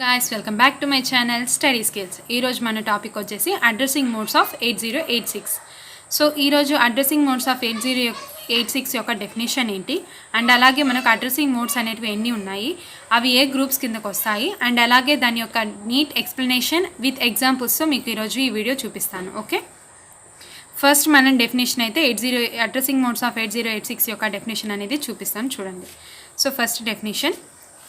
guys, welcome back to my channel Study Skills. ఈ రోజు మన టాపిక్ వచ్చేసి అడ్రసింగ్ మోడ్స్ ఆఫ్ 8086. సో ఈ రోజు అడ్రసింగ్ మోడ్స్ ఆఫ్ 8086 యొక్క డెఫినేషన్ ఏంటి అండ్ అలాగే మనకు అడ్రసింగ్ మోడ్స్ అనేటివి ఎన్ని ఉన్నాయి, అవి ఏ గ్రూప్స్ కిందకు వస్తాయి అండ్ అలాగే దాని యొక్క నీట్ ఎక్స్ప్లెనేషన్ విత్ ఎగ్జాంపుల్స్తో మీకు ఈరోజు ఈ వీడియో చూపిస్తాను. ఓకే, ఫస్ట్ మనం డెఫినేషన్ అయితే అడ్రసింగ్ మోడ్స్ ఆఫ్ 8086 యొక్క డెఫినేషన్ అనేది చూపిస్తాను చూడండి. So first definition,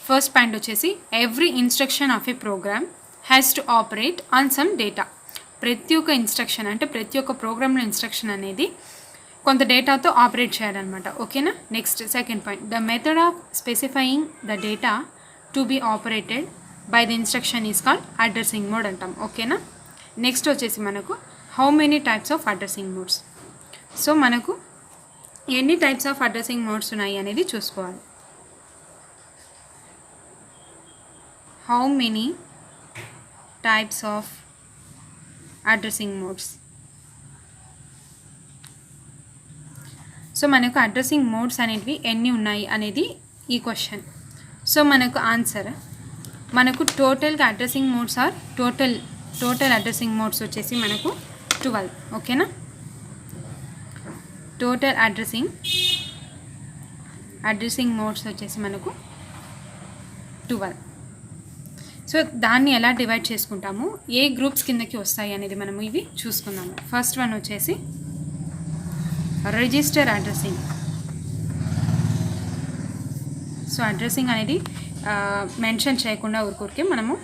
first point వచ్చేసి every instruction of a program has to operate on some data. ప్రతి ఒక్క ఇన్స్ట్రక్షన్ అంటే ప్రతి ఒక్క ప్రోగ్రామ్లో ఇన్స్ట్రక్షన్ అనేది కొంత డేటాతో ఆపరేట్ చేయాలన్నమాట. ఓకేనా. Next second point, the method of specifying the data to be operated by the instruction is called addressing mode అంటాం. ఓకేనా. నెక్స్ట్ వచ్చేసి మనకు how many types of addressing modes. So మనకు ఎన్ని టైప్స్ ఆఫ్ అడ్రసింగ్ మోడ్స్ ఉన్నాయి అనేది చూసుకోవాలి. How many types of addressing modes? So మనకు అడ్రసింగ్ మోడ్స్ అనేవి ఎన్ని ఉన్నాయి అనేది ఈ క్వశ్చన్. సో మనకు ఆన్సర్, మనకు టోటల్గా addressing modes or total addressing modes వచ్చేసి మనకు 12. ఓకేనా. టోటల్ అడ్రసింగ్ మోడ్స్ వచ్చేసి మనకు 12. సో దాన్ని ఎలా డివైడ్ చేసుకుంటాము, ఏ గ్రూప్స్ కిందకి వస్తాయి అనేది మనం ఇవి చూసుకుందాము. ఫస్ట్ వన్ వచ్చేసి రిజిస్టర్ అడ్రసింగ్. సో అడ్రసింగ్ అనేది మెన్షన్ చేయకుండా ఊరికే మనము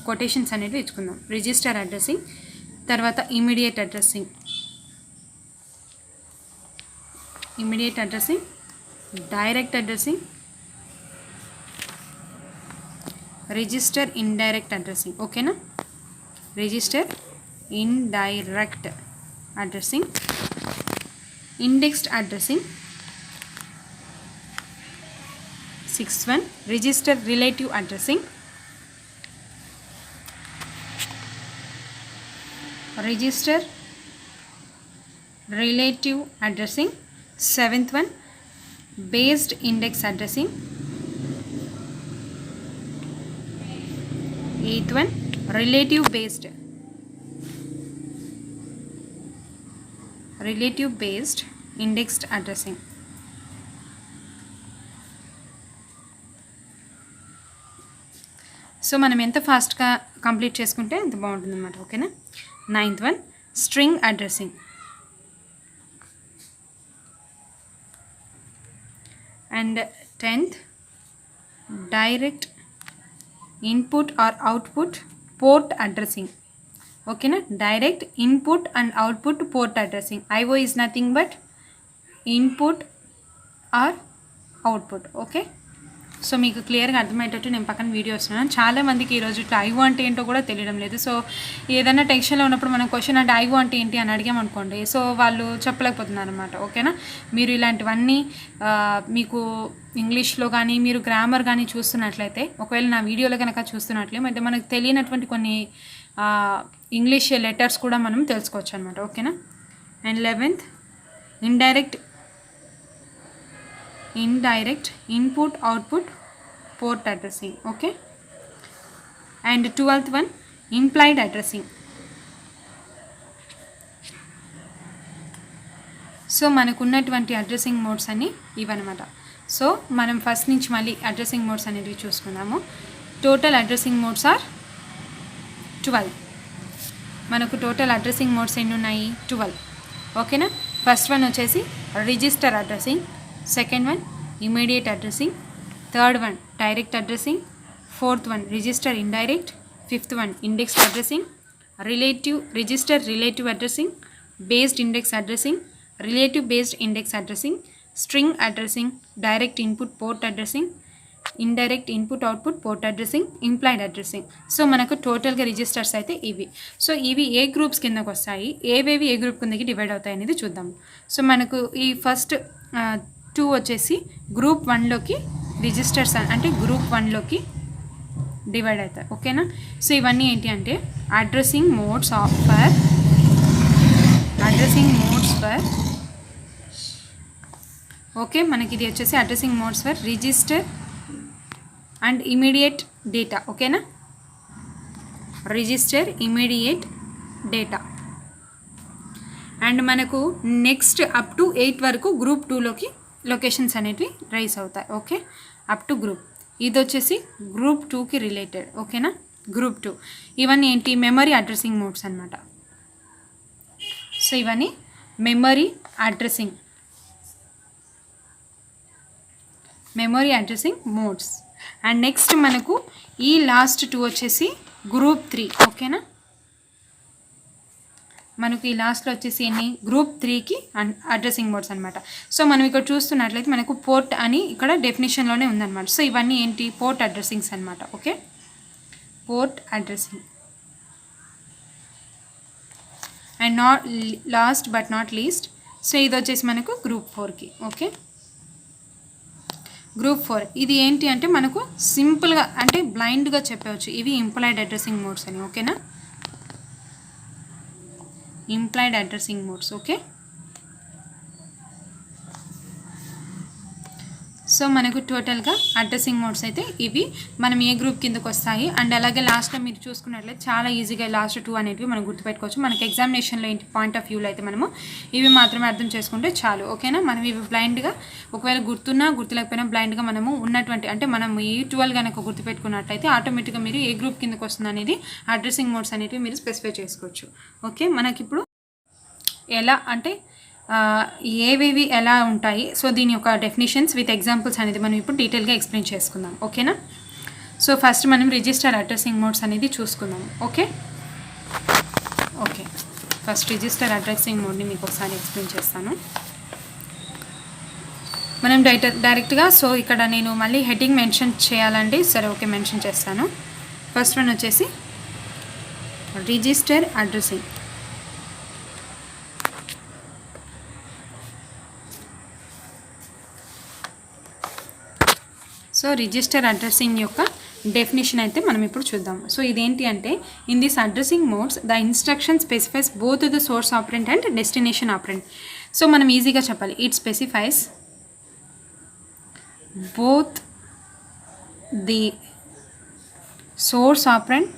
కొటేషన్స్ అనేవి ఇచ్చుకుందాం. రిజిస్టర్ అడ్రసింగ్, తర్వాత immediate addressing, direct addressing, register indirect addressing. ఓకేనా. Register indirect addressing, indexed addressing. 6th one, register relative addressing, register relative addressing. 7th one, based index addressing. 8th one, relative based indexed addressing. So మనం ఎంత ఫాస్ట్గా complete చేసుకుంటే అంత బాగుంటుంది అన్నమాట. ఓకేనా. 9th one, string addressing. And 10th, direct input or output port addressing. Okay na, direct input and output port addressing. IO is nothing but input or output. Okay, so మీకు క్లియర్గా అర్థమయ్యేటట్టు నేను పక్కన వీడియో వస్తున్నాను. చాలామందికి ఈరోజు ఇట్లా ఐఓ అంటే ఏంటో కూడా తెలియడం లేదు. సో ఏదైనా టెన్షన్లో ఉన్నప్పుడు మనం క్వశ్చన్ అంటే ఐఓ అంటే ఏంటి అని అడిగామనుకోండి, సో వాళ్ళు చెప్పలేకపోతున్నారు అనమాట. ఓకేనా. మీరు ఇలాంటివన్నీ మీకు ఇంగ్లీష్లో కానీ మీరు గ్రామర్ కానీ చూస్తున్నట్లయితే, ఒకవేళ నా వీడియోలో కనుక చూస్తున్నట్లయితే అయితే మనకు తెలియనటువంటి కొన్ని ఇంగ్లీష్ లెటర్స్ కూడా మనం తెలుసుకోవచ్చు అనమాట. ఓకేనా. And 11th, indirect input output port addressing. Okay. And 12th one, implied addressing. So మనకున్నటువంటి అడ్రసింగ్ మోడ్స్ అన్నీ ఇవన్నమాట. సో మనం ఫస్ట్ నుంచి మళ్ళీ అడ్రసింగ్ మోడ్స్ అనేవి చూసుకున్నాము. Total addressing modes are 12. మనకు టోటల్ అడ్రసింగ్ మోడ్స్ ఎన్ని ఉన్నాయి? 12. ఓకేనా. ఫస్ట్ వన్ వచ్చేసి register addressing, second one immediate addressing, third one direct addressing, 4th one register indirect, 5th one indexed addressing, register relative addressing, based index addressing, relative based index addressing, string addressing, direct input port addressing, indirect input output port addressing, implied addressing. So మనకు టోటల్గా registers అయితే ఇవి. So ఇవి ఏ groups కిందకు వస్తాయి, ఏవేవి ఏ group కిందకి divide అవుతాయి అనేది చూద్దాము. సో మనకు ఈ ఫస్ట్ 2 వచ్చేసి గ్రూప్ 1లోకి రిజిస్టర్స్ అంటే గ్రూప్ 1లోకి డివైడ్ అవుతాయి. ఓకేనా. సో ఇవన్నీ ఏంటి అంటే అడ్రసింగ్ మోడ్స్ ఫర్ ఓకే, మనకి ఇది వచ్చేసి addressing modes for register and immediate data. ఓకేనా. Register immediate data. అండ్ మనకు నెక్స్ట్ అప్ టు 8 వరకు గ్రూప్ 2లోకి లొకేషన్స్ అనేవి రైస్ అవుతాయి. Okay, up to group. ఇది వచ్చేసి గ్రూప్ 2కి రిలేటెడ్. ఓకేనా, గ్రూప్ 2 ఇవన్నీ ఏంటి, మెమరీ అడ్రసింగ్ మోడ్స్ అనమాట. సో ఇవన్నీ memory addressing modes. And next మనకు ఈ లాస్ట్ 2 వచ్చేసి గ్రూప్ 3. ఓకేనా, మనకు ఈ లాస్ట్లో వచ్చేసి ఎన్ని, గ్రూప్ 3కి అడ్రసింగ్ మోడ్స్ అనమాట. సో మనం ఇక్కడ చూస్తున్నట్లయితే మనకు పోర్ట్ అని ఇక్కడ డెఫినేషన్లోనే ఉందన్నమాట. సో ఇవన్నీ ఏంటి, పోర్ట్ అడ్రసింగ్స్ అనమాట. Okay, port addressing. And last but not least, so ఇది వచ్చేసి మనకు గ్రూప్ 4కి. ఓకే, గ్రూప్ 4 ఇది ఏంటి అంటే మనకు సింపుల్గా అంటే బ్లైండ్గా చెప్పవచ్చు, ఇవి ఇంప్లాయిడ్ అడ్రసింగ్ మోడ్స్ అని. ఓకేనా, implied addressing modes. Okay, so మనకు టోటల్గా అడ్రసింగ్ మోడ్స్ అయితే ఇవి మనం ఏ గ్రూప్ కిందకు వస్తాయి. అండ్ అలాగే లాస్ట్లో మీరు చూసుకున్నట్లయితే చాలా ఈజీగా లాస్ట్ 2 అనేవి మనం గుర్తుపెట్టుకోవచ్చు. మనకి ఎగ్జామినేషన్లో ఏంటి పాయింట్ ఆఫ్ వ్యూలో అయితే మనము ఇవి మాత్రమే అర్థం చేసుకుంటే చాలు. ఓకేనా, మనం ఇవి బ్లైండ్గా ఒకవేళ గుర్తున్నా గుర్తులేకపోయినా బ్లైండ్గా మనము ఉన్నటువంటి అంటే మనం ఈ 12 కనుక గుర్తుపెట్టుకున్నట్లయితే ఆటోమేటిక్గా మీరు ఏ గ్రూప్ కిందకు వస్తుంది అనేది అడ్రసింగ్ మోడ్స్ అనేవి మీరు స్పెసిఫై చేసుకోవచ్చు. ఓకే, మనకిప్పుడు ఎలా అంటే ఏవేవి ఎలా ఉంటాయి, సో దీని యొక్క డెఫినేషన్స్ విత్ ఎగ్జాంపుల్స్ అనేది మనం ఇప్పుడు డీటెయిల్గా ఎక్స్ప్లెయిన్ చేసుకుందాం. ఓకేనా, సో ఫస్ట్ మనం రిజిస్టర్ అడ్రసింగ్ మోడ్స్ అనేది చూసుకుందాం. ఓకే, ఫస్ట్ రిజిస్టర్ అడ్రసింగ్ మోడ్ని మీకు ఒకసారి ఎక్స్ప్లెయిన్ చేస్తాను. మనం డైరెక్ట్గా సో ఇక్కడ నేను మళ్ళీ హెడ్డింగ్ మెన్షన్ చేయాలండి. సరే, ఓకే, మెన్షన్ చేస్తాను. ఫస్ట్ వన్ వచ్చేసి register addressing. So register addressing యొక్క డెఫినేషన్ అయితే మనం ఇప్పుడు చూద్దాం. సో ఇదేంటి అంటే, in this addressing modes the instruction specifies both the source operant and destination operant. So మనం ఈజీగా చెప్పాలి, it specifies both the source operant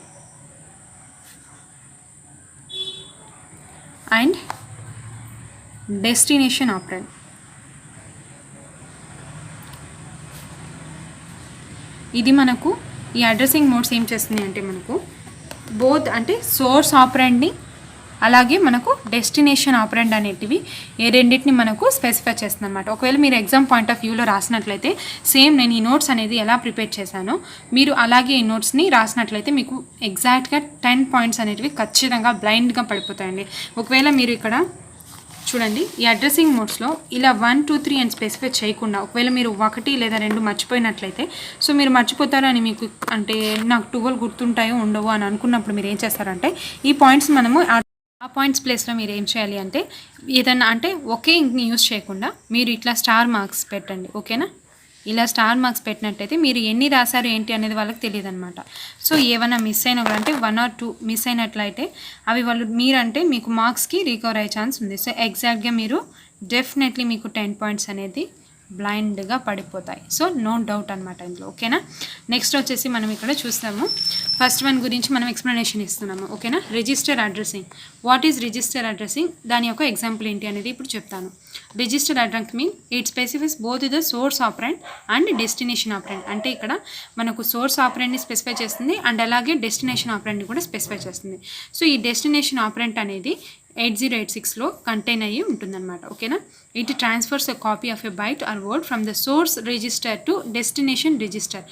and destination operant. ఇది మనకు ఈ అడ్రసింగ్ మోడ్స్ ఏం చేస్తుంది అంటే మనకు బోత్ అంటే సోర్స్ ఆపరెంట్ని అలాగే మనకు డెస్టినేషన్ ఆపరెంట్ అనేటివి ఏ రెండింటిని మనకు స్పెసిఫై చేస్తుంది అనమాట. ఒకవేళ మీరు ఎగ్జామ్ పాయింట్ ఆఫ్ వ్యూలో రాసినట్లయితే సేమ్ నేను ఈ నోట్స్ అనేది ఎలా ప్రిపేర్ చేశానో మీరు అలాగే ఈ నోట్స్ని రాసినట్లయితే మీకు ఎగ్జాక్ట్గా 10 పాయింట్స్ అనేటివి ఖచ్చితంగా బ్లైండ్గా పడిపోతాయండి. ఒకవేళ మీరు ఇక్కడ చూడండి, ఈ అడ్రసింగ్ మోడ్స్లో ఇలా 1, 2, 3 అని స్పెసిఫై చేయకుండా ఒకవేళ మీరు 1 లేదా 2 మర్చిపోయినట్లయితే, సో మీరు మర్చిపోతారు అని మీకు అంటే నాకు 12 గుర్తుంటాయో ఉండవో అని అనుకున్నప్పుడు మీరు ఏం చేస్తారంటే ఈ పాయింట్స్ మనము ఆ పాయింట్స్ ప్లేస్లో మీరు ఏం చేయాలి అంటే ఏదన్నా అంటే ఒకే ఇంక్ని యూజ్ చేయకుండా మీరు ఇట్లా స్టార్ మార్క్స్ పెట్టండి. ఓకేనా, ఇలా స్టార్ మార్క్స్ పెట్టినట్టయితే మీరు ఎన్ని రాశారు ఏంటి అనేది వాళ్ళకి తెలియదు అనమాట. సో ఏమైనా మిస్ అయినా కూడా అంటే 1 or 2 మిస్ అయినట్లయితే అవి వాళ్ళు మీరంటే మీకు మార్క్స్కి రికవర్ అయ్యే ఛాన్స్ ఉంది. సో ఎగ్జాక్ట్గా మీరు డెఫినెట్లీ మీకు 10 పాయింట్స్ అనేది బ్లైండ్గా పడిపోతాయి. సో నో డౌట్ అనమాట ఇందులో. ఓకేనా, నెక్స్ట్ వచ్చేసి మనం ఇక్కడ చూస్తాము. ఫస్ట్ వన్ గురించి మనం ఎక్స్ప్లెనేషన్ ఇస్తున్నాము. ఓకేనా, register addressing. What is register addressing, దాని యొక్క ఎగ్జాంపుల్ ఏంటి అనేది ఇప్పుడు చెప్తాను. Register addressing mean it specifies both the source operant and destination operant. అంటే ఇక్కడ మనకు సోర్స్ ఆపరెంట్ని స్పెసిఫై చేస్తుంది అండ్ అలాగే డెస్టినేషన్ ఆపరెంట్ని కూడా స్పెసిఫై చేస్తుంది. సో ఈ డెస్టినేషన్ ఆపరెంట్ అనేది 8086లో కంటైన్ అయ్యి ఉంటుందన్నమాట. ఓకేనా, it transfers a copy of a byte or word from the source register to destination register.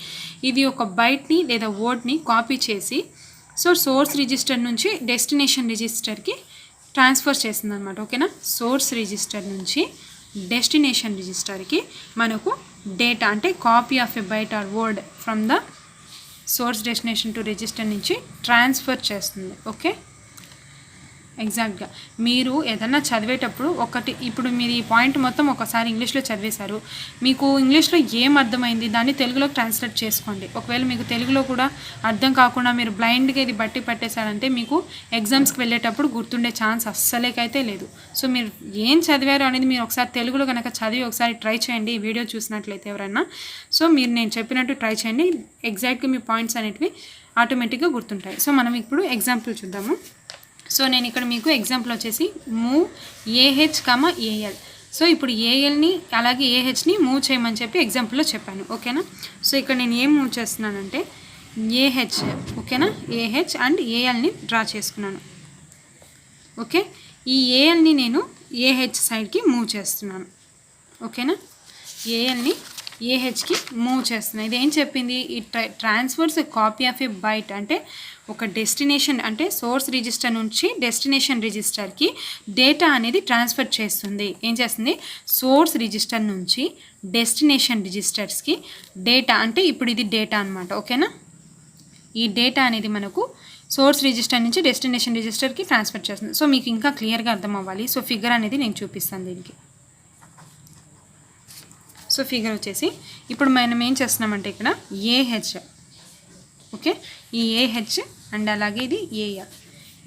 ఇది ఒక బైట్ని లేదా వర్డ్ని కాపీ చేసి సోర్స్ రిజిస్టర్ నుంచి డెస్టినేషన్ రిజిస్టర్కి ట్రాన్స్ఫర్ చేస్తుంది అనమాట. ఓకేనా, సోర్స్ రిజిస్టర్ నుంచి డెస్టినేషన్ రిజిస్టర్కి మనకు డేటా అంటే copy of a byte or word from the source destination to register నుంచి ట్రాన్స్ఫర్ చేస్తుంది. ఓకే, ఎగ్జాక్ట్గా మీరు ఏదన్నా చదివేటప్పుడు ఇప్పుడు మీరు ఈ పాయింట్ మొత్తం ఒకసారి ఇంగ్లీష్లో చదివేశారు, మీకు ఇంగ్లీష్లో ఏం అర్థమైంది దాన్ని తెలుగులోకి ట్రాన్స్లేట్ చేసుకోండి. ఒకవేళ మీకు తెలుగులో కూడా అర్థం కాకుండా మీరు బ్లైండ్గా ఇది బట్టి పట్టేశారంటే మీకు ఎగ్జామ్స్కి వెళ్ళేటప్పుడు గుర్తుండే ఛాన్స్ అస్సలేకైతే లేదు. సో మీరు ఏం చదివారు అనేది మీరు ఒకసారి తెలుగులో కనుక చదివి ఒకసారి ట్రై చేయండి, ఈ వీడియో చూసినట్లయితే ఎవరన్నా. సో మీరు నేను చెప్పినట్టు ట్రై చేయండి, ఎగ్జాక్ట్గా మీ పాయింట్స్ అనేటివి ఆటోమేటిక్గా గుర్తుంటాయి. సో మనం ఇప్పుడు ఎగ్జాంపుల్ చూద్దాము. సో నేను ఇక్కడ మీకు ఎగ్జాంపుల్ వచ్చేసి move AH comma AL. So ఇప్పుడు ఏఎల్ని అలాగే ఏహెచ్ని మూవ్ చేయమని చెప్పి ఎగ్జాంపుల్లో చెప్పాను. ఓకేనా. సో ఇక్కడ నేను ఏం మూవ్ చేస్తున్నానంటే ఏహెచ్. ఓకేనా. ఏహెచ్ అండ్ ఏఎల్ని డ్రా చేసుకున్నాను. ఓకే. ఈ ఏఎల్ని నేను ఏహెచ్ సైడ్కి మూవ్ చేస్తున్నాను. ఓకేనా. ఏఎల్ని ఏహెచ్కి మూవ్ చేస్తున్నాను. ఇది ఏం చెప్పింది, ఈ transfers copy of a byte, అంటే ఒక డెస్టినేషన్ అంటే సోర్స్ రిజిస్టర్ నుంచి డెస్టినేషన్ రిజిస్టర్కి డేటా అనేది ట్రాన్స్ఫర్ చేస్తుంది. ఏం చేస్తుంది, సోర్స్ రిజిస్టర్ నుంచి డెస్టినేషన్ రిజిస్టర్స్కి డేటా, అంటే ఇప్పుడు ఇది డేటా అనమాట. ఓకేనా. ఈ డేటా అనేది మనకు సోర్స్ రిజిస్టర్ నుంచి డెస్టినేషన్ రిజిస్టర్కి ట్రాన్స్ఫర్ చేస్తుంది. సో మీకు ఇంకా క్లియర్గా అర్థం అవ్వాలి. సో ఫిగర్ అనేది నేను చూపిస్తాను దీనికి. సో ఫిగర్ వచ్చేసి ఇప్పుడు మనం ఏం చేస్తున్నామంటే ఇక్కడ ఏహెచ్. ఓకే. ఈ ఏహెచ్ అండ్ అలాగే ఇది ఏఎల్,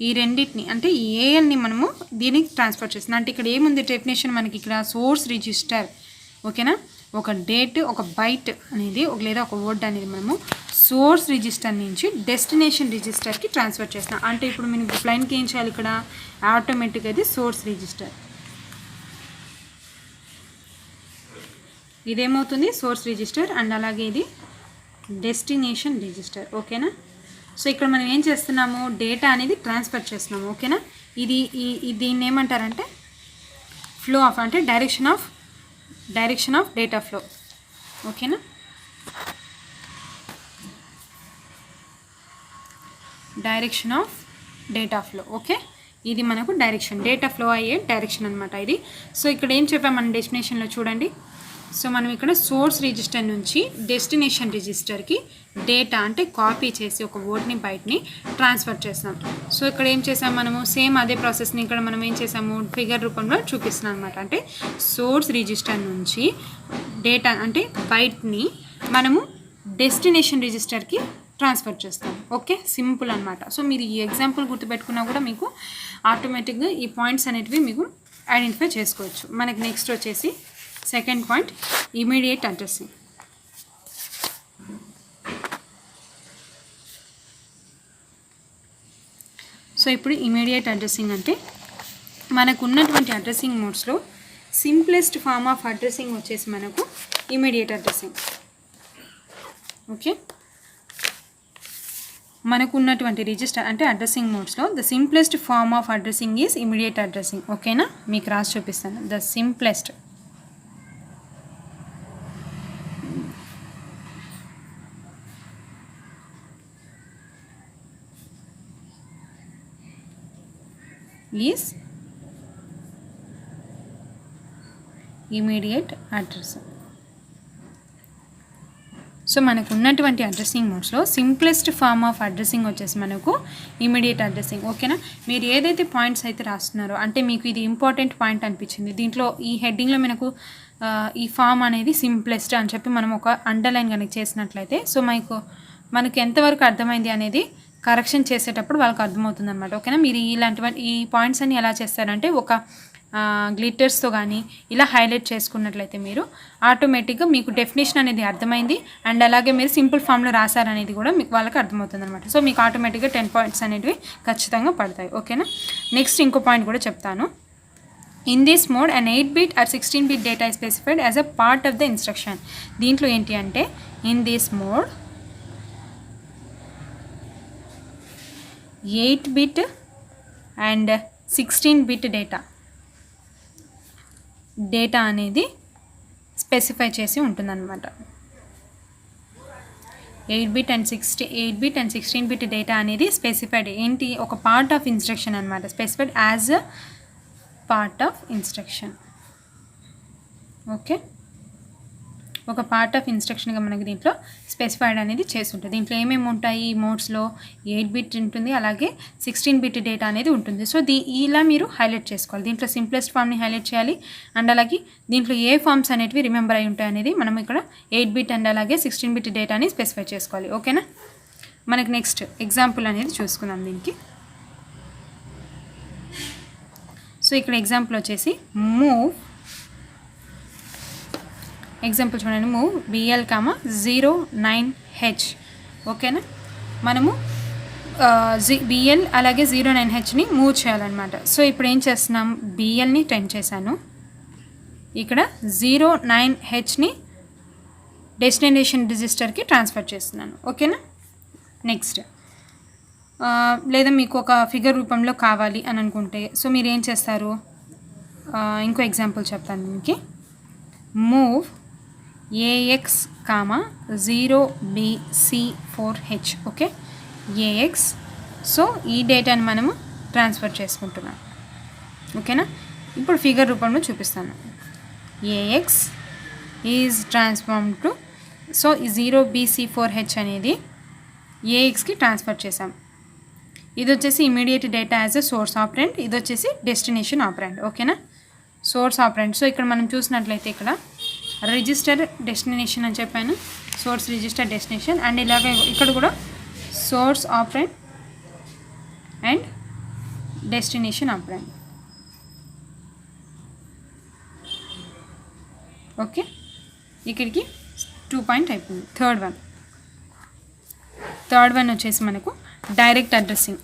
ఈ రెండింటిని అంటే ఏఎల్ని మనము దీనికి ట్రాన్స్ఫర్ చేస్తున్నాం. అంటే ఇక్కడ ఏముంది డెఫినేషన్ మనకి ఇక్కడ సోర్స్ రిజిస్టర్. ఓకేనా. ఒక డేట్, ఒక బైట్ అనేది లేదా ఒక వర్డ్ అనేది మనము సోర్స్ రిజిస్టర్ నుంచి డెస్టినేషన్ రిజిస్టర్కి ట్రాన్స్ఫర్ చేస్తున్నాం. అంటే ఇప్పుడు మనం ప్లైన్కి ఏం చేయాలి, ఇక్కడ ఆటోమేటిక్గా ఇది సోర్స్ రిజిస్టర్, ఇదేమవుతుంది సోర్స్ రిజిస్టర్ అండ్ అలాగే ఇది డెస్టినేషన్ రిజిస్టర్. ఓకేనా. సో ఇక్కడ మనం ఏం చేస్తున్నాము, డేటా అనేది ట్రాన్స్ఫర్ చేస్తున్నాము. ఓకేనా. ఇది దీన్ని ఏమంటారంటే ఫ్లో ఆఫ్, అంటే డైరెక్షన్ ఆఫ్ డేటా ఫ్లో. ఓకేనా. Direction of data flow. Okay. ఇది మనకు డైరెక్షన్, డేటా ఫ్లో అయ్యే డైరెక్షన్ అనమాట ఇది. సో ఇక్కడ ఏం చెప్పాం మన డెస్టినేషన్లో చూడండి. సో మనం ఇక్కడ సోర్స్ రిజిస్టర్ నుంచి డెస్టినేషన్ రిజిస్టర్కి డేటా అంటే కాపీ చేసి ఒక వర్డ్ని బయటని ట్రాన్స్ఫర్ చేస్తాం. సో ఇక్కడ ఏం చేసాం మనము, సేమ్ అదే ప్రాసెస్ని ఇక్కడ మనం ఏం చేసాము ఫిగర్ రూపంలో చూపిస్తున్నాం అనమాట. అంటే సోర్స్ రిజిస్టర్ నుంచి డేటా అంటే బైట్ని మనము డెస్టినేషన్ రిజిస్టర్కి ట్రాన్స్ఫర్ చేస్తాం. ఓకే. సింపుల్ అనమాట. సో మీరు ఈ ఎగ్జాంపుల్ గుర్తుపెట్టుకున్నా కూడా మీకు ఆటోమేటిక్గా ఈ పాయింట్స్ అనేటివి మీకు ఐడెంటిఫై చేసుకోవచ్చు. మనకి నెక్స్ట్ వచ్చేసి second point, immediate addressing. So ఇప్పుడు ఇమీడియట్ అడ్రసింగ్ అంటే మనకు ఉన్నటువంటి అడ్రసింగ్ మోడ్స్లో సింప్లెస్ట్ ఫామ్ ఆఫ్ అడ్రసింగ్ వచ్చేసి మనకు ఇమీడియట్ అడ్రసింగ్. ఓకే. మనకు ఉన్నటువంటి రిజిస్టర్ అంటే అడ్రసింగ్ మోడ్స్లో the simplest form of addressing is immediate addressing. ఓకేనా. మీకు రాసి చూపిస్తాను. The simplest is immediate addressing. So మనకు ఉన్నటువంటి అడ్రసింగ్ మోడ్స్లో సింప్లెస్ట్ ఫామ్ ఆఫ్ అడ్రసింగ్ వచ్చేసి మనకు ఇమీడియట్ అడ్రసింగ్. ఓకేనా. మీరు ఏదైతే పాయింట్స్ అయితే రాస్తున్నారో అంటే మీకు ఇది ఇంపార్టెంట్ పాయింట్ అనిపించింది, దీంట్లో ఈ హెడ్డింగ్లో మనకు ఈ ఫామ్ అనేది సింప్లెస్ట్ అని చెప్పి మనం ఒక అండర్లైన్ కనుక చేసినట్లయితే సో మనకు ఎంతవరకు అర్థమైంది అనేది కరెక్షన్ చేసేటప్పుడు వాళ్ళకి అర్థమవుతుంది అనమాట. ఓకేనా. మీరు ఈ పాయింట్స్ అన్ని ఎలా చేస్తారంటే ఒక గ్లిటర్స్తో కానీ ఇలా హైలైట్ చేసుకున్నట్లయితే మీరు ఆటోమేటిక్గా మీకు డెఫినేషన్ అనేది అర్థమైంది అండ్ అలాగే మీరు సింపుల్ ఫామ్లో రాశారనేది కూడా మీకు వాళ్ళకి అర్థమవుతుంది అనమాట. సో మీకు ఆటోమేటిక్గా 10 పాయింట్స్ అనేవి ఖచ్చితంగా పడతాయి. ఓకేనా. నెక్స్ట్ ఇంకో పాయింట్ కూడా చెప్తాను. In this mode an 8-bit or 16-bit data is specified as a part of the instruction. దీంట్లో ఏంటి అంటే in this mode 8-bit and 16-bit data అనేది స్పెసిఫై చేసి ఉంటుందన్నమాట. 8-bit అండ్ 16-bit డేటా అనేది స్పెసిఫైడ్ ఏంటి, ఒక పార్ట్ ఆఫ్ ఇన్స్ట్రక్షన్ అనమాట. Specified as a part of instruction. Okay. ఒక పార్ట్ ఆఫ్ ఇన్స్ట్రక్షన్గా మనకి దీంట్లో స్పెసిఫైడ్ అనేది చేసి ఉంటుంది. దీంట్లో ఏమేమి ఉంటాయి ఈ మోడ్స్లో 8-bit ఉంటుంది అలాగే 16-bit డేటా అనేది ఉంటుంది. సో ఇలా మీరు హైలైట్ చేసుకోవాలి. దీంట్లో సింప్లెస్ట్ ఫామ్ని హైలైట్ చేయాలి అండ్ అలాగే దీంట్లో ఏ ఫామ్స్ అనేటివి రిమెంబర్ అయి ఉంటాయి అనేది మనం ఇక్కడ 8-bit అండ్ అలాగే 16-bit డేటాని స్పెసిఫై చేసుకోవాలి. ఓకేనా. మనకి నెక్స్ట్ ఎగ్జాంపుల్ అనేది చూసుకుందాం దీనికి. సో ఇక్కడ ఎగ్జాంపుల్ వచ్చేసి మూవ్, ఎగ్జాంపుల్ చూడండి, మూవ్ BL, 09H. ఓకేనా. మనము బిఎల్ అలాగే 09Hని మూవ్ చేయాలన్నమాట. సో ఇప్పుడు ఏం చేస్తున్నాం, బిఎల్ని 10 చేశాను, ఇక్కడ 09Hని డెస్టినేషన్ రిజిస్టర్కి ట్రాన్స్ఫర్ చేస్తున్నాను. ఓకేనా. నెక్స్ట్ లేదా మీకు ఒక ఫిగర్ రూపంలో కావాలి అని అనుకుంటే సో మీరు ఏం చేస్తారు, ఇంకో ఎగ్జాంపుల్ చెప్తాను దీనికి. Move AX, 0BC4H. Okay, AX. So ఈ డేటాని మనము ట్రాన్స్ఫర్ చేసుకుంటున్నాం. ఓకేనా. ఇప్పుడు ఫిగర్ రూపంలో చూపిస్తాను. AX is transform to, so 0BC4H అనేది AXకి ట్రాన్స్ఫర్ చేసాం. ఇది వచ్చేసి immediate data as a source operant, ఇది వచ్చేసి డెస్టినేషన్ ఆపరెంట్. ఓకేనా, సోర్స్ ఆపరెంట్. సో ఇక్కడ మనం చూసినట్లయితే ఇక్కడ రిజిస్టర్ డెస్టినేషన్ అని చెప్పాను, సోర్స్ రిజిస్టర్ డెస్టినేషన్, అండ్ ఇలాగే ఇక్కడ కూడా source operant and destination operant. Okay, ఇక్కడికి 2 పాయింట్ అయిపోయింది. థర్డ్ వన్ వచ్చేసి మనకు డైరెక్ట్ అడ్రస్సింగ్.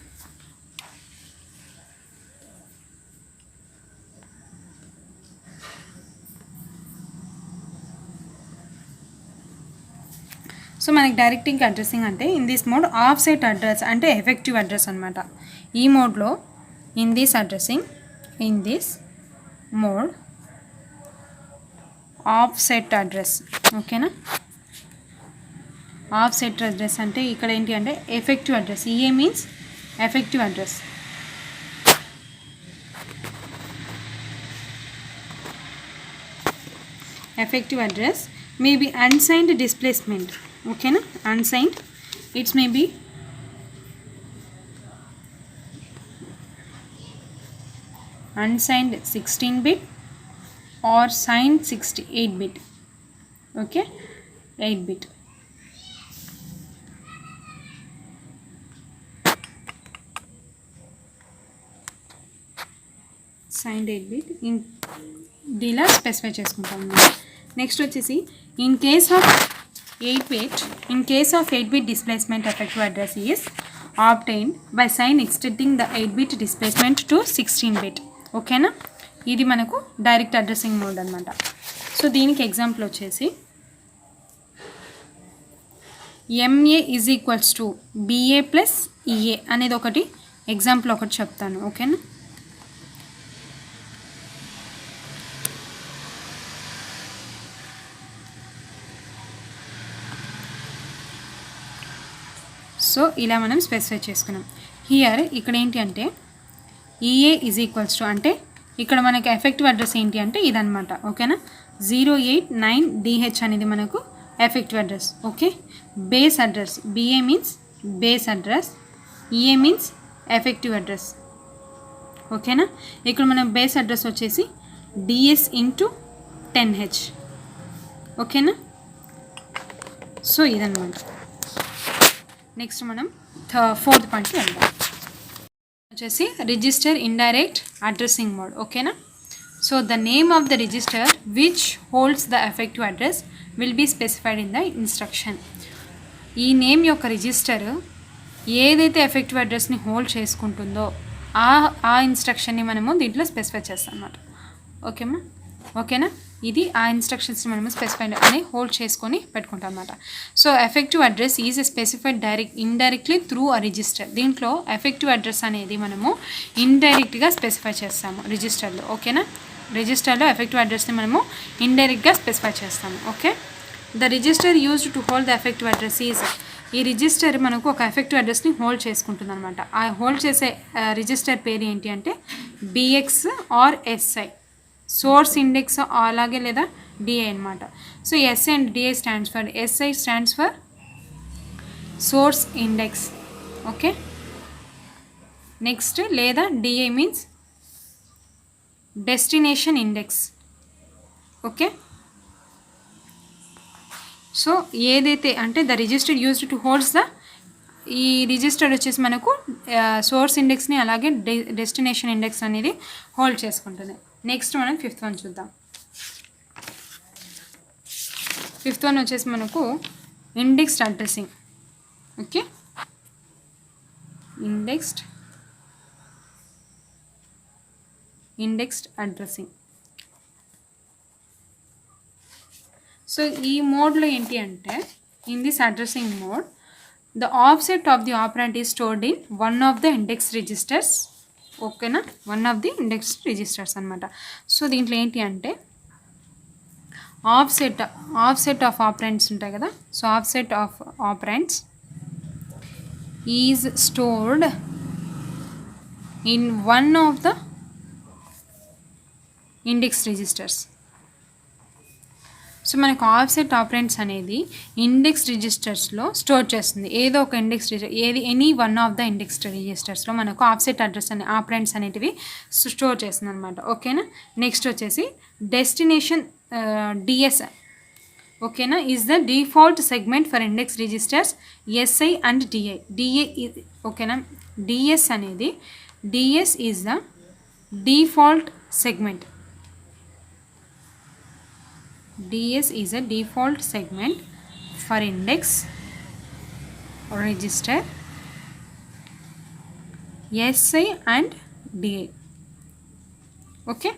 సో మనకి డైరెక్టింగ్ అడ్రస్సింగ్ అంటే in this mode of set address అంటే ఎఫెక్టివ్ అడ్రస్ అనమాట. ఈ మోడ్లో in this addressing, in this mode of set address. ఓకేనా, ఆఫ్ సెట్ అడ్రస్ అంటే ఇక్కడ ఏంటి అంటే effective address. EA means effective address. Effective address may be unsigned displacement. Okay na, unsigned, it may be unsigned 16-bit or signed 68-bit. okay, 8-bit. signed 8-bit in డీలా specify చేసుకుంటాం. Next వచ్చేసి in case of 8-bit displacement effective address is obtained by sign extending the 8-bit displacement to 16-bit. ఓకేనా, ఇది మనకు direct addressing mode అనమాట. So దీనికి example వచ్చేసి MA is equals to BA plus EA అనేది ఒకటి ఎగ్జాంపుల్ ఒకటి చెప్తాను. ఓకేనా, సో ఇలా మనం స్పెసిఫై చేసుకున్నాం. హియర్ ఇక్కడ ఏంటి అంటే ఈఏ ఈజ్ ఈక్వల్స్ టు అంటే ఇక్కడ మనకి ఎఫెక్టివ్ అడ్రస్ ఏంటి అంటే ఇదనమాట. ఓకేనా, 089DH అనేది మనకు effective address. Okay, base address BA means base address, EA means effective address. ఓకేనా, ఇక్కడ మన బేస్ అడ్రస్ వచ్చేసి DS ఇంటూ 10H. ఓకేనా, సో ఇదనమాట. నెక్స్ట్ మనం ఫోర్త్ పాయింట్కి వెళ్దాం. వచ్చేసి రిజిస్టర్ ఇండైరెక్ట్ అడ్రస్సింగ్ మోడ్. ఓకేనా, so the name of the register which holds the effective address will be specified in the instruction. ఈ నేమ్ యొక్క రిజిస్టర్ ఏదైతే ఎఫెక్టివ్ అడ్రస్ని హోల్డ్ చేసుకుంటుందో ఆ ఇన్స్ట్రక్షన్ని మనము దీంట్లో స్పెసిఫై చేస్తాం అన్నమాట. ఓకేనా, ఇది ఆ ఇన్స్ట్రక్షన్స్ని మనము స్పెసిఫైడ్ అని హోల్డ్ చేసుకొని పెట్టుకుంటాం అన్నమాట. So effective address is specified indirectly through a register. దీంట్లో ఎఫెక్టివ్ అడ్రస్ అనేది మనము ఇండైరెక్ట్గా స్పెసిఫై చేస్తాము రిజిస్టర్లో. ఓకేనా, రిజిస్టర్లో ఎఫెక్టివ్ అడ్రస్ని మనము ఇండైరెక్ట్గా స్పెసిఫై చేస్తాము. Okay, the register used to hold the effective address is, ఈ రిజిస్టర్ మనకు ఒక ఎఫెక్టివ్ అడ్రస్ని హోల్డ్ చేసుకుంటుంది అనమాట. ఆ హోల్డ్ చేసే రిజిస్టర్ పేరు ఏంటి అంటే BX or SI, source index అలాగే లేదా DI అనమాట. So S and DI stands for, SI stands for source index. Okay, next లేదా DI means destination index. Okay, so ఏదైతే అంటే the register used to holds the, ఈ register వచ్చేసి మనకు source ఇండెక్స్ని అలాగే డెస్టినేషన్ ఇండెక్స్ అనేది హోల్డ్ చేసుకుంటుంది. నెక్స్ట్ మనం ఫిఫ్త్ వన్ చూద్దాం. ఫిఫ్త్ వన్ వచ్చేసి మనకు indexed addressing. Okay, indexed addressing. So ఈ మోడ్లో ఏంటి అంటే in this addressing mode the offset of the operand is stored in one of the index registers. ఓకేనా, one of the index registers అనమాట. So దీంట్లో ఏంటి అంటే ఆఫ్సెట్ ఆఫ్ ఆపరెంట్స్ ఉంటాయి కదా. So offset of operands is stored in one of the index registers. So మనకు offset operands అనేది index రిజిస్టర్స్లో స్టోర్ చేస్తుంది. ఏదో ఒక index any one of the index రిజిస్టర్స్లో మనకు ఆఫ్సెట్ అడ్రస్ అనే ఆపరెంట్స్ అనేటివి స్టోర్ చేస్తుంది అనమాట. ఓకేనా. నెక్స్ట్ వచ్చేసి డెస్టినేషన్ డిఎస్. ఓకేనా, is the default segment for index registers SI and DI. ఓకేనా, డిఎస్ అనేది DS is the default segment. DS is a default segment for index register SI and DI. Okay,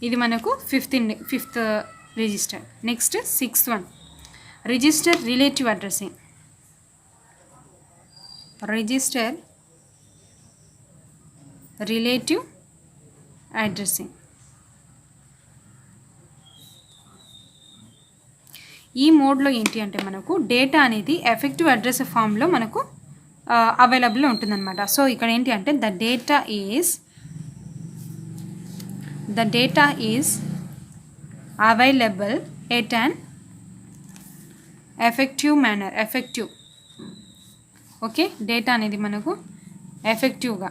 ఇది మనకు fifth register. Next 6th one register relative addressing. Register relative addressing. ఈ మోడ్లో ఏంటి అంటే మనకు data అనేది ఎఫెక్టివ్ అడ్రస్ ఫామ్లో మనకు అవైలబుల్లో ఉంటుందన్నమాట. సో ఇక్కడ ఏంటి అంటే the data is available at an effective manner. Okay, data అనేది మనకు ఎఫెక్టివ్గా,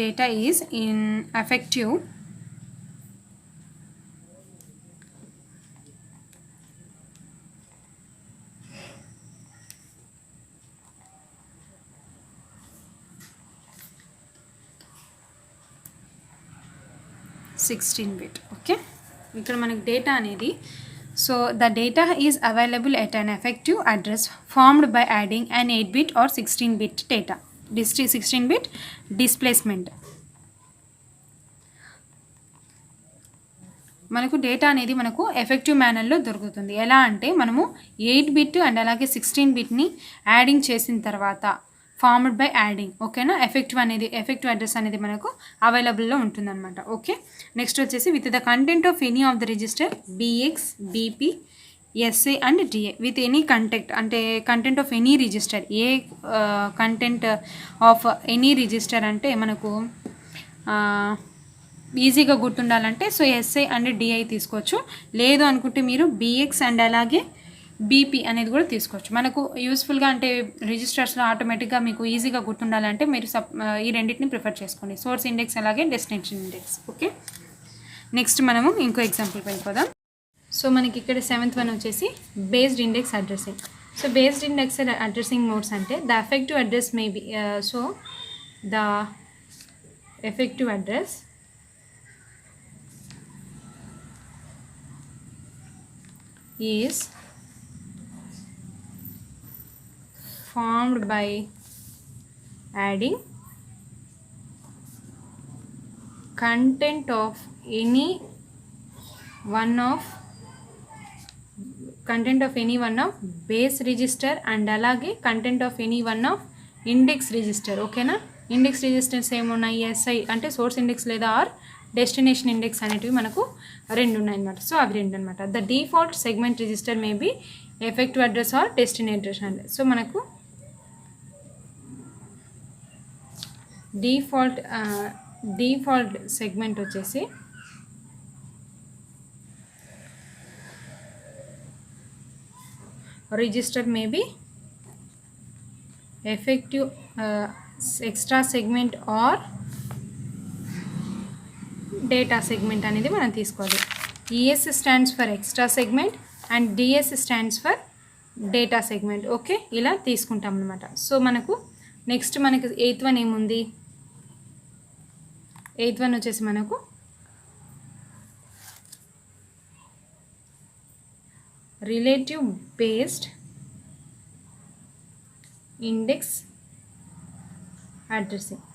data is in effective bit. Okay, ఇక్కడ మనకి డేటా అనేది so the data is available at an effective address formed by adding an 8-bit or 16-bit data 16-bit displacement. మనకు data అనేది మనకు effective మేనర్లో దొరుకుతుంది. ఎలా అంటే మనము 8-bit అండ్ అలాగే 16-bitని యాడింగ్ చేసిన తర్వాత ఫార్మ్డ్ బై యాడింగ్. ఓకేనా, ఎఫెక్టివ్ అడ్రస్ అనేది మనకు అవైలబుల్లో ఉంటుందన్నమాట. ఓకే, నెక్స్ట్ వచ్చేసి with the content of any of the register BX BP SA and DA with any content of any register. A content of any register అంటే మనకు ఈజీగా గుర్తుండాలంటే సో ఎస్ఐ అండ్ డిఐ తీసుకోవచ్చు. లేదు అనుకుంటే మీరు బిఎక్స్ అండ్ అలాగే బీపీ అనేది కూడా తీసుకోవచ్చు. మనకు యూస్ఫుల్గా అంటే రిజిస్టర్స్లో ఆటోమేటిక్గా మీకు ఈజీగా గుర్తుండాలంటే మీరు ఈ రెండింటిని ప్రిఫర్ చేసుకోండి, సోర్స్ ఇండెక్స్ అలాగే డెస్టినేషన్ ఇండెక్స్. ఓకే, నెక్స్ట్ మనము ఇంకో ఎగ్జాంపుల్కి వెళ్ళిపోదాం. సో మనకి ఇక్కడ 7th వన్ వచ్చేసి based index addressing. So based index addressing modes అంటే the effective address may be so the effective address is formed by adding content of any one of base register and అలాగే content of any one of index register. ఓకేనా, index registers ఏమున్నాయి, SI అంటే source index లేదా or destination index అనేటివి మనకు రెండు ఉన్నాయన్నమాట. So అవి రెండు అనమాట. The default segment register may be effective address or destination address. So మనకు డిఫాల్ట్ సెగ్మెంట్ వచ్చేసి register may be effective extra segment or data segment అనేది మనం తీసుకోవాలి. ES stands for extra segment and DS stands for data segment. Okay, ఇలా తీసుకుంటాం అనమాట. So మనకు next మనకి 8th వన్ ఏముంది, 8th వన్ వచ్చేసి మనకు relative based index addressing.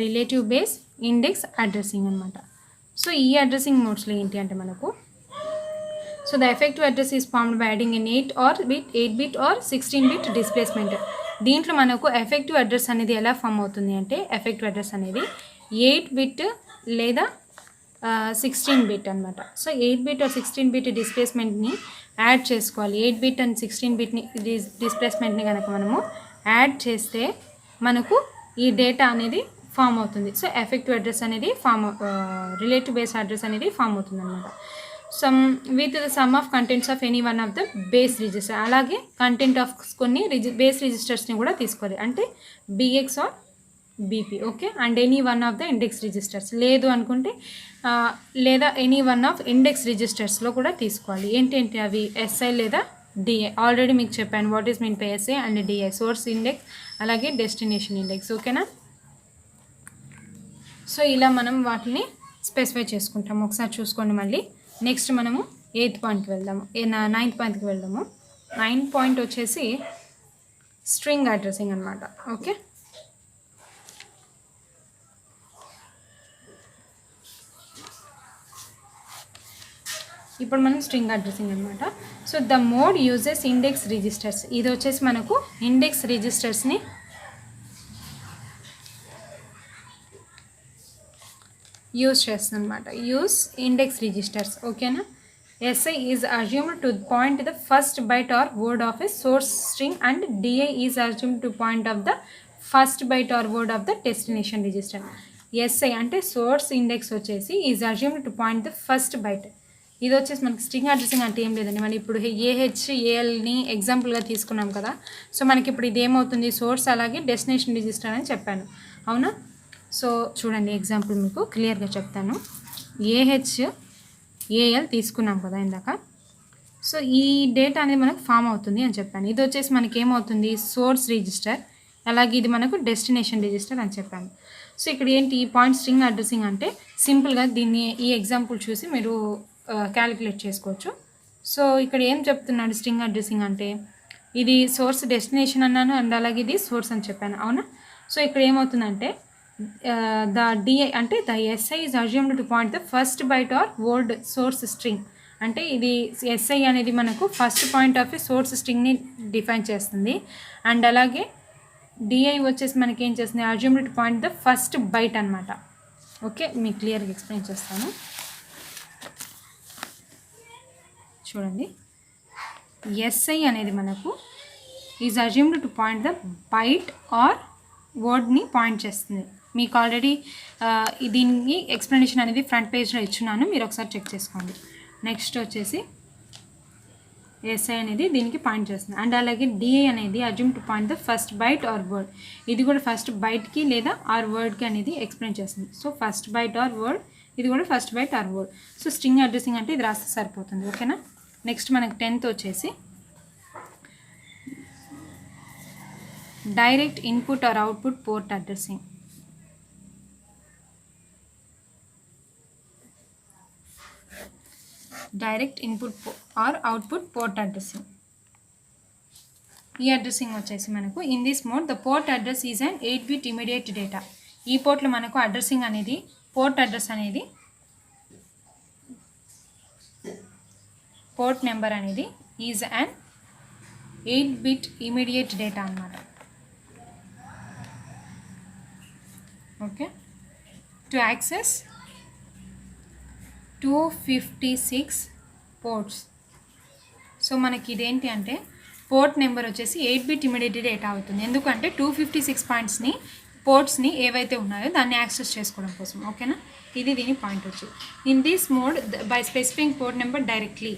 Relative base index addressing అనమాట. సో ఈ అడ్రసింగ్ మోడ్స్లో ఏంటి అంటే మనకు, so the effective address is formed by adding in 8 bit or 16 bit displacement. దీంట్లో మనకు ఎఫెక్టివ్ అడ్రస్ అనేది ఎలా ఫామ్ అవుతుంది అంటే, ఎఫెక్టివ్ అడ్రస్ అనేది 8 బిట్ లేదా 16 బిట్ అనమాట. సో 8 బిట్ ఆర్ 16 బిట్ డిస్ప్లేస్మెంట్ని యాడ్ చేసుకోవాలి. 8 బిట్ అండ్ 16 బిట్ని డిస్ప్లేస్మెంట్ని కనుక మనము యాడ్ చేస్తే మనకు ఈ డేటా అనేది ఫామ్ అవుతుంది. సో ఎఫెక్టివ్ అడ్రస్ అనేది రిలేటివ్ బేస్ అడ్రస్ అనేది ఫామ్ అవుతుంది అనమాట. With the sum of contents of any one of the base register. అలాగే కంటెంట్ ఆఫ్ కొన్ని బేస్ రిజిస్టర్స్ని కూడా తీసుకోవాలి, అంటే BX or BP. Okay, and any one of the index registers. లేదు అనుకుంటే లేదా ఎనీ వన్ ఆఫ్ ఇండెక్స్ రిజిస్టర్స్లో కూడా తీసుకోవాలి. ఏంటంటే అవి ఎస్ఐ లేదా డిఐ. ఆల్రెడీ మీకు చెప్పాను what is mean by SI and DI. Source index అలాగే డెస్టినేషన్ ఇండెక్స్. ఓకేనా. సో ఇలా మనం వాటిని స్పెసిఫై చేసుకుంటాము. ఒకసారి చూసుకోండి మళ్ళీ. నెక్స్ట్ మనము 8th పాయింట్కి వెళ్దాము, 9th పాయింట్కి వెళ్దాము. 9th పాయింట్ వచ్చేసి స్ట్రింగ్ అడ్రసింగ్ అనమాట. ఓకే, ఇప్పుడు మనం స్ట్రింగ్ అడ్రసింగ్ అనమాట. So the mode uses index registers. ఇది వచ్చేసి మనకు ఇండెక్స్ రిజిస్టర్స్ని యూజ్ చేస్తుంది అనమాట. Use index registers. ఓకేనా. SI is assumed to point the first byte or word of a source string and DI is assumed to point of the first byte or word of the destination register. SI అంటే source index వచ్చేసి is assumed to point the first byte. ఇది వచ్చేసి మనకి string addressing అంటే ఏం లేదండి, మనం ఇప్పుడు ఏహెచ్ఏఎల్ని ఎగ్జాంపుల్గా తీసుకున్నాం కదా. సో మనకి ఇప్పుడు ఇది ఏమవుతుంది, సోర్స్ అలాగే డెస్టినేషన్ రిజిస్టర్ అని చెప్పాను, అవునా. సో చూడండి ఎగ్జాంపుల్ మీకు క్లియర్గా చెప్తాను. ఏహెచ్ఏఎల్ తీసుకున్నాం కదా ఇందాక. సో ఈ డేటా అనేది మనకు ఫామ్ అవుతుంది అని చెప్పాను. ఇది వచ్చేసి మనకి ఏమవుతుంది, సోర్స్ రిజిస్టర్, అలాగే ఇది మనకు డెస్టినేషన్ రిజిస్టర్ అని చెప్పాను. సో ఇక్కడ ఏంటి ఈ పాయింట్ స్ట్రింగ్ అడ్రసింగ్ అంటే, సింపుల్గా దీన్ని ఈ ఎగ్జాంపుల్ చూసి మీరు క్యాలిక్యులేట్ చేసుకోవచ్చు. సో ఇక్కడ ఏం చెప్తున్నాడు స్ట్రింగ్ అడ్రసింగ్ అంటే, ఇది సోర్స్ డెస్టినేషన్ అన్నాను అండ్ అలాగే ఇది సోర్స్ అని చెప్పాను, అవునా. సో ఇక్కడ ఏమవుతుందంటే ద డిఐ అంటే the SI is assumed to point the first byte or word source string. అంటే ఇది ఎస్ఐ అనేది మనకు first point of a source స్ట్రింగ్ని డిఫైన్ చేస్తుంది. అండ్ అలాగే డిఐ వచ్చేసి మనకి ఏం చేస్తుంది, assumed to point the first byte అనమాట. ఓకే, మీకు క్లియర్గా ఎక్స్ప్లెయిన్ చేస్తాను చూడండి. ఎస్ఐ అనేది మనకు is assumed to point the byte or వర్డ్ని పాయింట్ చేస్తుంది. మీకు ఆల్రెడీ దీనికి ఎక్స్ప్లెనేషన్ అనేది ఫ్రంట్ పేజ్లో ఇచ్చున్నాను, మీరు ఒకసారి చెక్ చేసుకోండి. నెక్స్ట్ వచ్చేసి ఎస్ఐ అనేది దీనికి పాయింట్ చేస్తుంది. అండ్ అలాగే డిఐ అనేది assume to point the first byte or word. ఇది కూడా ఫస్ట్ బైట్కి లేదా ఆర్ వర్డ్కి అనేది ఎక్స్ప్లెయిన్ చేస్తుంది. So first byte or word, ఇది కూడా first byte or word. So string addressing అంటే ఇది రాస్తే సరిపోతుంది, ఓకేనా. నెక్స్ట్ మనకి 10th వచ్చేసి direct input or output port addressing. Direct input or output port addressing. ఈ అడ్రసింగ్ వచ్చేసి మనకు in this mode the port address is an 8 bit immediate data. ఈ పోర్ట్లో మనకు అడ్రసింగ్ అనేది పోర్ట్ అడ్రస్ అనేది పోర్ట్ నెంబర్ అనేది is an 8 bit immediate data అన్నమాట. Okay, to access 256 ports. So మనకి ఇదేంటి అంటే పోర్ట్ నెంబర్ వచ్చేసి 8 బిట్ ఇమీడియట్ డేటా అవుతుంది. ఎందుకంటే 256 పోర్ట్స్ని ఏవైతే ఉన్నాయో దాన్ని యాక్సెస్ చేసుకోవడం కోసం, ఓకేనా. ఇది దీని పాయింట్ వచ్చి in this mode by specifying port number directly.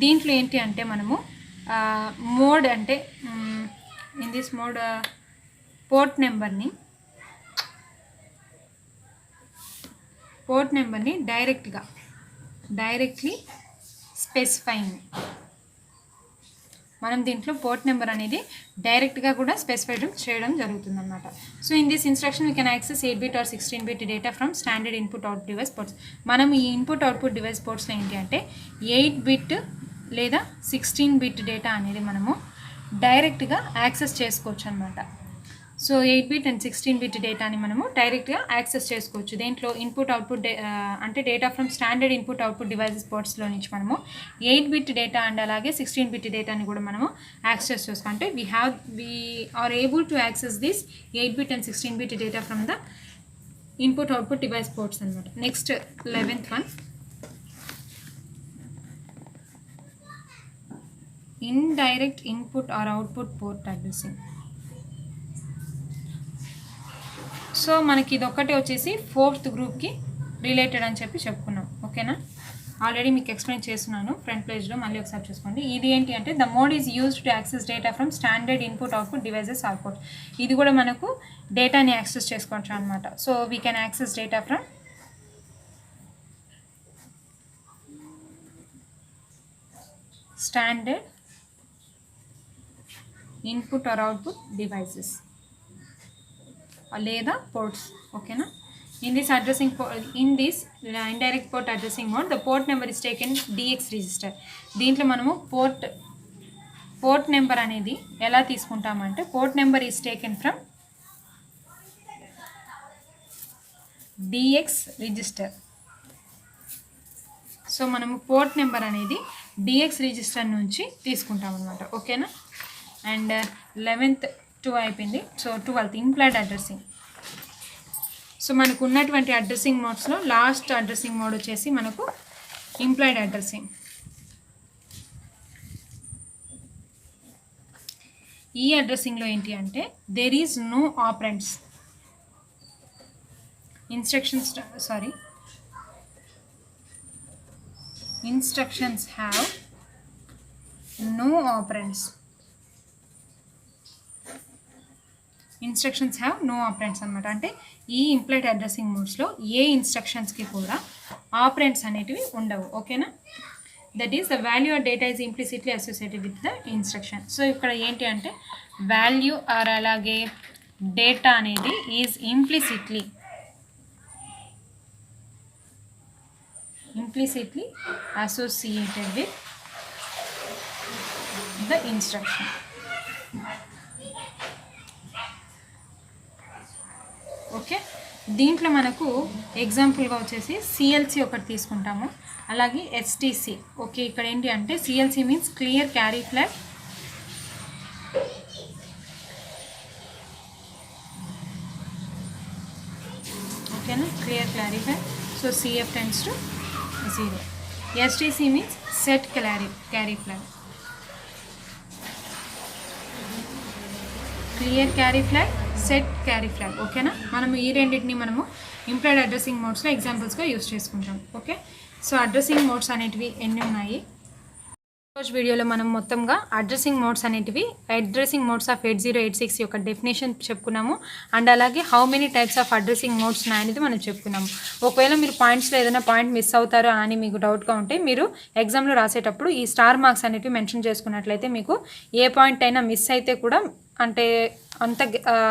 దీంట్లో ఏంటి అంటే మనము మోడ్ అంటే ఇన్ దిస్ మోడ్ పోర్ట్ నెంబర్ని డైరెక్ట్లీ స్పెసిఫైయింగ్ మనం దీంట్లో పోర్ట్ నెంబర్ అనేది డైరెక్ట్గా కూడా స్పెసిఫై చేయడం జరుగుతుంది అనమాట. So in this instruction we can access 8-bit or 16-bit data from standard input out device ports. మనం ఈ ఇన్పుట్ అవుట్పుట్ డివైస్ పోర్ట్స్లో ఏంటి అంటే 8-bit లేదా 16-bit డేటా అనేది మనము డైరెక్ట్గా యాక్సెస్ చేసుకోవచ్చు అనమాట. సో 8-bit అండ్ 16-bit డేటాని మనము డైరెక్ట్గా యాక్సెస్ చేసుకోవచ్చు. దేంట్లో ఇన్పుట్ అవుట్పుట్ అంటే data from standard input output devices పోర్ట్స్లో నుంచి మనము 8-bit డేటా అండ్ అలాగే 16-bit డేటాని కూడా మనము యాక్సెస్ చేసుకో అంటే we are able to access this 8-bit and 16-bit data from the input output device ports అనమాట. Next 11th one, indirect input or output port addressing. So మనకి ఇది ఒక్కటే వచ్చేసి 4th గ్రూప్కి రిలేటెడ్ అని చెప్పి చెప్పుకున్నాం. ఓకేనా, ఆల్రెడీ మీకు ఎక్స్ప్లెయిన్ చేస్తున్నాను ఫ్రంట్ పేజ్లో, మళ్ళీ ఒకసారి చూసుకోండి. ఇది ఏంటి అంటే the mode is used to access data from standard input output devices or port. ఇది కూడా మనకు డేటాని యాక్సెస్ చేసుకోవచ్చు అనమాట. So we can access data from standard input or output devices లేదా పోర్ట్స్. ఓకేనా, in this indirect port addressing mode the port number is taken DX register. దీంట్లో మనము పోర్ట్ నెంబర్ అనేది ఎలా తీసుకుంటామంటే port number is taken from DX register. So మనము port number అనేది DX register నుంచి తీసుకుంటాం అనమాట. ఓకేనా, అండ్ 11th 2 అయిపోయింది. So 12th implied addressing. So మనకు ఉన్నటువంటి అడ్రసింగ్ మోడ్స్లో లాస్ట్ అడ్రసింగ్ మోడ్ వచ్చేసి మనకు ఇంప్లాయిడ్ అడ్రసింగ్. ఈ అడ్రసింగ్లో ఏంటి అంటే there is no operands. Instructions have no operands. Instructions have no operands అనమాట. అంటే ఈ ఇంప్లాయిడ్ అడ్రసింగ్ మోడ్స్లో ఏ ఇన్స్ట్రక్షన్స్కి కూడా ఆపరెంట్స్ అనేటివి ఉండవు. ఓకేనా, that is the value or data is implicitly associated with the instruction. So ఇక్కడ ఏంటి అంటే వాల్యూ ఆర్ అలాగే డేటా అనేది is implicitly associated with the instruction. Okay, దీంట్లో మనకు ఎగ్జాంపుల్గా వచ్చేసి CLC ఒకటి తీసుకుంటాము, అలాగే STC. ఓకే, ఇక్కడ ఏంటి అంటే CLC means clear carry flag. ఓకేనా, clear carry flag. So CF tends to 0. STC means set carry flag. Clear carry flag, set carry flag. ఓకేనా, మనం ఈ రెండింటిని మనము ఇంప్లాయిడ్ అడ్రసింగ్ మోడ్స్లో ఎగ్జాంపుల్స్గా యూస్ చేసుకుంటాం. ఓకే, సో అడ్రసింగ్ మోడ్స్ అనేటివి ఎన్ని ఉన్నాయి? రోజు వీడియోలో మనం మొత్తంగా అడ్రసింగ్ మోడ్స్ అనేటివి అడ్రసింగ్ మోడ్స్ ఆఫ్ 8086 యొక్క డెఫినేషన్ చెప్పుకున్నాము. అండ్ అలాగే how many types of addressing modes ఉన్నాయనేది మనం చెప్పుకున్నాము. ఒకవేళ మీరు పాయింట్స్లో ఏదైనా పాయింట్ మిస్ అవుతారో అని మీకు డౌట్గా ఉంటే మీరు ఎగ్జామ్లో రాసేటప్పుడు ఈ స్టార్ మార్క్స్ అనేటివి మెన్షన్ చేసుకున్నట్లయితే మీకు ఏ పాయింట్ అయినా మిస్ అయితే కూడా అంటే అంత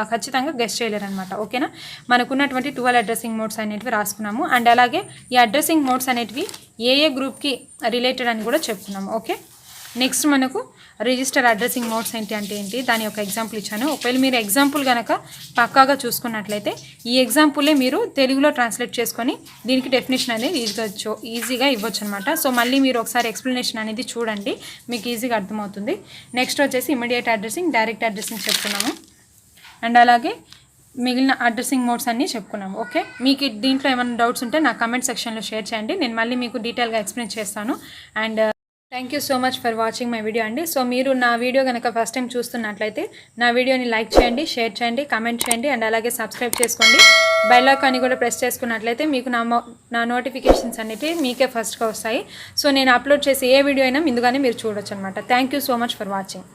ఖచ్చితంగా గెస్ చేయలేరనమాట. ఓకేనా, మనకున్నటువంటి 12 అడ్రసింగ్ మోడ్స్ అనేటివి రాసుకున్నాము. అండ్ అలాగే ఈ అడ్రసింగ్ మోడ్స్ అనేటివి ఏ గ్రూప్కి రిలేటెడ్ అని కూడా చెప్పుకున్నాము. ఓకే, నెక్స్ట్ మనకు రిజిస్టర్ అడ్రసింగ్ మోడ్స్ ఏంటి దాని యొక్క ఎగ్జాంపుల్ ఇచ్చాను. ఒకవేళ మీరు ఎగ్జాంపుల్ కనుక పక్కాగా చూసుకున్నట్లయితే ఈ ఎగ్జాంపులే మీరు తెలుగులో ట్రాన్స్లేట్ చేసుకొని దీనికి డెఫినేషన్ అనేది ఈజీగా ఇవ్వచ్చు అనమాట. సో మళ్ళీ మీరు ఒకసారి ఎక్స్ప్లెనేషన్ అనేది చూడండి, మీకు ఈజీగా అర్థమవుతుంది. నెక్స్ట్ వచ్చేసి ఇమీడియట్ అడ్రసింగ్, డైరెక్ట్ అడ్రసింగ్ చెప్పుకున్నాము. అండ్ అలాగే మిగిలిన అడ్రసింగ్ మోడ్స్ అన్నీ చెప్పుకున్నాము. ఓకే, మీకు దీంట్లో ఏమైనా డౌట్స్ ఉంటే నా కమెంట్ సెక్షన్లో షేర్ చేయండి, నేను మళ్ళీ మీకు డీటెయిల్గా ఎక్స్ప్లెయిన్ చేస్తాను. And thank you so much for watching my video అండి. సో మీరు నా వీడియో కనుక ఫస్ట్ టైం చూస్తున్నట్లయితే నా వీడియోని లైక్ చేయండి, షేర్ చేయండి, కామెంట్ చేయండి, అండ్ అలాగే సబ్స్క్రైబ్ చేసుకోండి. బెల్ ఐకాన్ కూడా ప్రెస్ చేసుకున్నట్లయితే మీకు నా నోటిఫికేషన్స్ అనేవి మీకే ఫస్ట్గా వస్తాయి. సో నేను అప్లోడ్ చేసే ఏ వీడియో అయినా ముందుగానే మీరు చూడొచ్చు అనమాట. Thank you so much for watching.